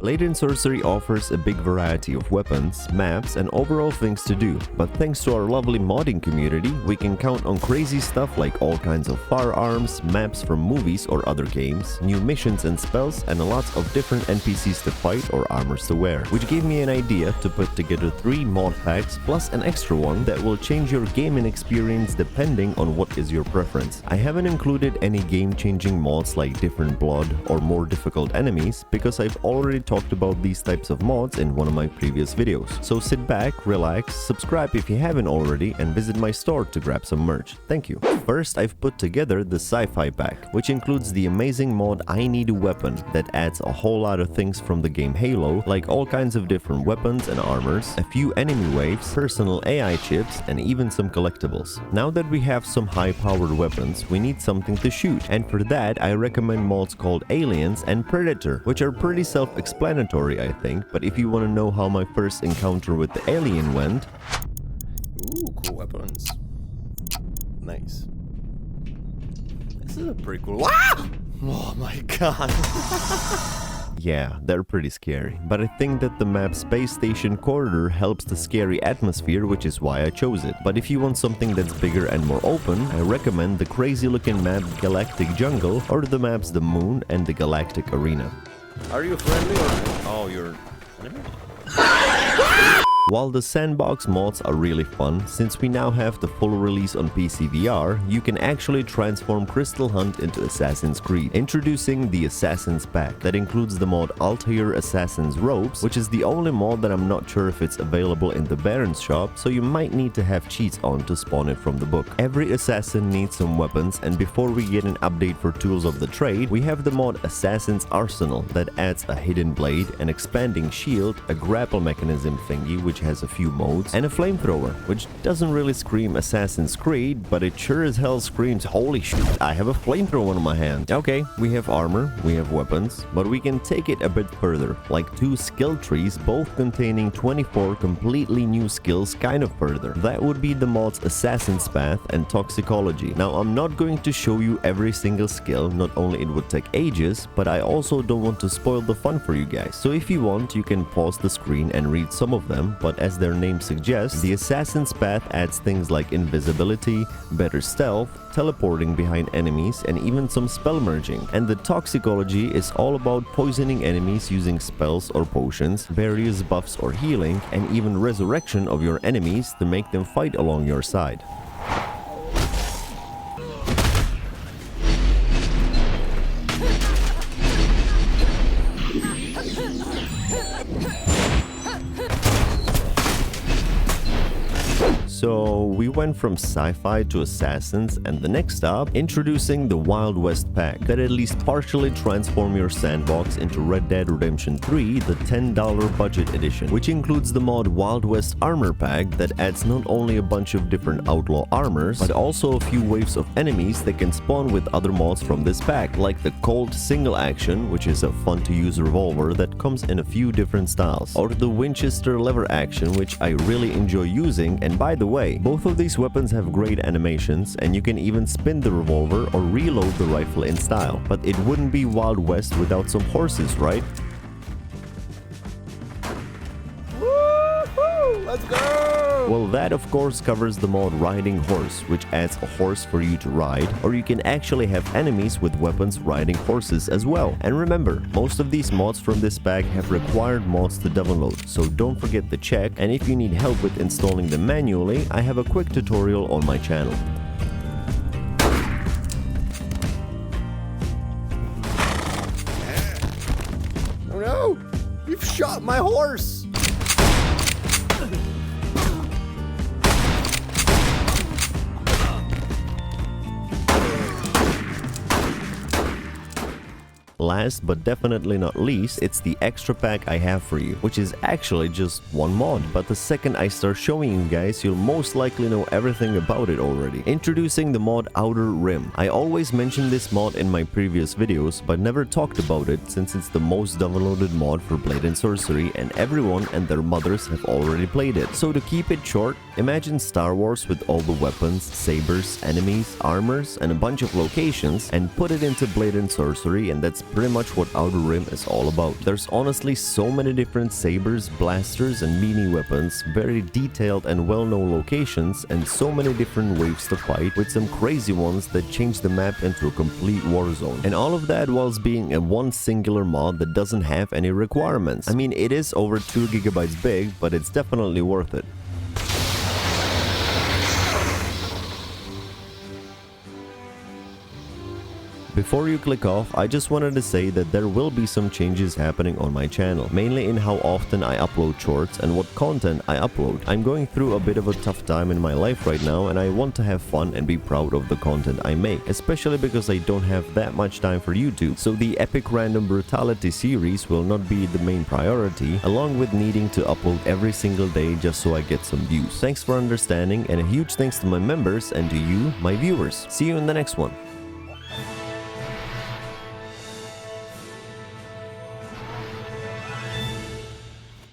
Blade & Sorcery offers a big variety of weapons, maps, and overall things to do, but thanks to our lovely modding community, we can count on crazy stuff like all kinds of firearms, maps from movies or other games, new missions and spells, and a lot of different NPCs to fight or armors to wear, which gave me an idea to put together 3 mod packs plus an extra one that will change your gaming experience depending on what is your preference. I haven't included any game-changing mods like different blood or more difficult enemies because I've already talked about these types of mods in one of my previous videos. So sit back, relax, subscribe if you haven't already, and visit my store to grab some merch. Thank you. First, I've put together the SciFi pack, which includes the amazing mod I Need a Weapon that adds a whole lot of things from the game Halo, like all kinds of different weapons and armors, a few enemy waves, personal AI chips, and even some collectibles. Now that we have some high-powered weapons, we need something to shoot, and for that I recommend mods called Aliens and Predator, which are pretty self-explanatory, I think, but if you want to know how my first encounter with the alien went... Ooh, cool weapons. Nice. This is a pretty cool... Ah! Oh my god. Yeah, they're pretty scary, but I think that the map Space Station Corridor helps the scary atmosphere, which is why I chose it. But if you want something that's bigger and more open, I recommend the crazy looking map Galactic Jungle or the maps The Moon and the Galactic Arena. Are you friendly or... Oh, you're... enemy? While the sandbox mods are really fun, since we now have the full release on PC VR, you can actually transform Crystal Hunt into Assassin's Creed. Introducing the Assassin's Pack that includes the mod Altair Assassin's Robes, which is the only mod that I'm not sure if it's available in the Baron's shop, so you might need to have cheats on to spawn it from the book. Every assassin needs some weapons, and before we get an update for tools of the trade, we have the mod Assassin's Arsenal that adds a hidden blade, an expanding shield, a grapple mechanism thingy which has a few modes, and a flamethrower, which doesn't really scream Assassin's Creed, but it sure as hell screams holy shit, I have a flamethrower in my hand. Okay, we have armor, we have weapons, but we can take it a bit further, like 2 skill trees both containing 24 completely new skills kind of further. That would be the mods Assassin's Path and Toxicology. Now I'm not going to show you every single skill, not only it would take ages, but I also don't want to spoil the fun for you guys. So if you want, you can pause the screen and read some of them, but as their name suggests, the Assassin's Path adds things like invisibility, better stealth, teleporting behind enemies, and even some spell merging. And the Toxicology is all about poisoning enemies using spells or potions, various buffs or healing, and even resurrection of your enemies to make them fight along your side. So we went from sci-fi to assassins, and the next stop, introducing the Wild West pack that at least partially transform your sandbox into Red Dead Redemption 3, the $10 budget edition, which includes the mod Wild West Armor Pack that adds not only a bunch of different outlaw armors, but also a few waves of enemies that can spawn with other mods from this pack, like the Colt Single Action, which is a fun to use revolver that comes in a few different styles, or the Winchester Lever Action, which I really enjoy using. And by the way, both of these weapons have great animations, and you can even spin the revolver or reload the rifle in style. But it wouldn't be Wild West without some horses, right? Woohoo! Let's go! Well, that of course covers the mod Riding Horse, which adds a horse for you to ride, or you can actually have enemies with weapons riding horses as well. And remember, most of these mods from this pack have required mods to download, so don't forget to check, and if you need help with installing them manually, I have a quick tutorial on my channel. Oh no! You've shot my horse! Last but definitely not least, it's the extra pack I have for you, which is actually just one mod, but the second I start showing you guys, you'll most likely know everything about it already. Introducing the mod Outer Rim. I always mention this mod in my previous videos, but never talked about it since it's the most downloaded mod for Blade & Sorcery, and everyone and their mothers have already played it. So to keep it short, imagine Star Wars with all the weapons, sabers, enemies, armors, and a bunch of locations, and put it into Blade & Sorcery, and that's pretty much what Outer Rim is all about. There's honestly so many different sabers, blasters, and melee weapons, very detailed and well-known locations, and so many different waves to fight, with some crazy ones that change the map into a complete war zone. And all of that whilst being a one singular mod that doesn't have any requirements. I mean, it is over 2 GB big, but it's definitely worth it. Before you click off, I just wanted to say that there will be some changes happening on my channel, mainly in how often I upload shorts and what content I upload. I'm going through a bit of a tough time in my life right now, and I want to have fun and be proud of the content I make, especially because I don't have that much time for YouTube. So the Epic Random Brutality series will not be the main priority, along with needing to upload every single day just so I get some views. Thanks for understanding, and a huge thanks to my members and to you, my viewers. See you in the next one.